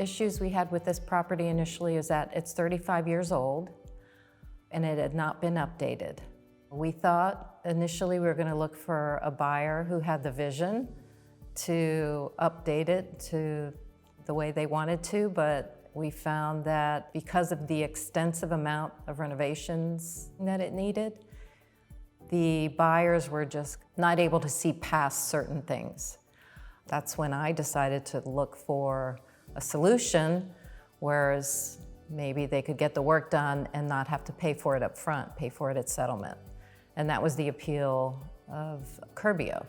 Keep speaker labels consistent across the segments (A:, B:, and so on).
A: issues we had with this property initially is that it's 35 years old and it had not been updated. We thought initially we were going to look for a buyer who had the vision to update it to the way they wanted to, but we found that because of the extensive amount of renovations that it needed, the buyers were just not able to see past certain things. That's when I decided to look for a solution, whereas maybe they could get the work done and not have to pay for it up front, pay for it at settlement. And that was the appeal of Curbio.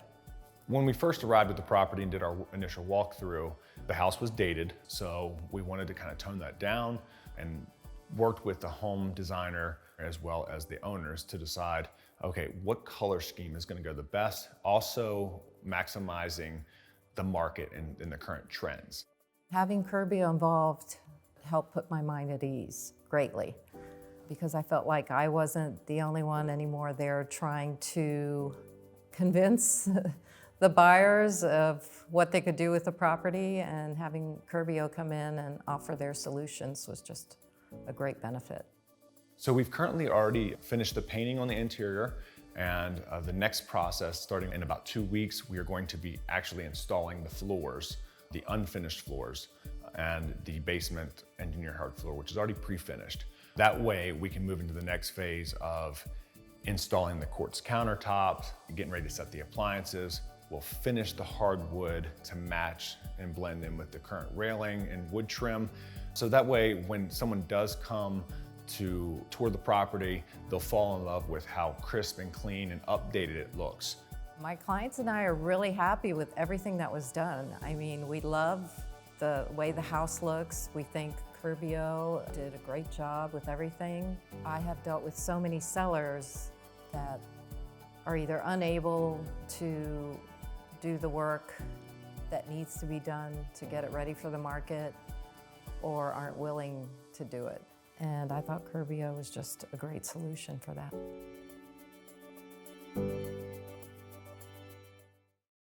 B: When we first arrived at the property and did our initial walkthrough, the house was dated, so we wanted to kind of tone that down and worked with the home designer as well as the owners to decide, okay, what color scheme is going to go the best, also maximizing the market and the current trends.
A: Having Curbio involved helped put my mind at ease greatly, because I felt like I wasn't the only one anymore there trying to convince the buyers of what they could do with the property, and having Curbio come in and offer their solutions was just a great benefit.
B: So we've currently already finished the painting on the interior, and the next process, starting in about 2 weeks, we are going to be actually installing the floors, the unfinished floors, and the basement engineer hard floor, which is already pre-finished. That way we can move into the next phase of installing the quartz countertops, getting ready to set the appliances. We'll finish the hardwood to match and blend in with the current railing and wood trim. So that way, when someone does come to tour the property, they'll fall in love with how crisp and clean and updated it looks.
A: My clients and I are really happy with everything that was done. I mean, we love the way the house looks. We think Curbio did a great job with everything. I have dealt with so many sellers that are either unable to do the work that needs to be done to get it ready for the market, or aren't willing to do it. And I thought Curbio was just a great solution for that.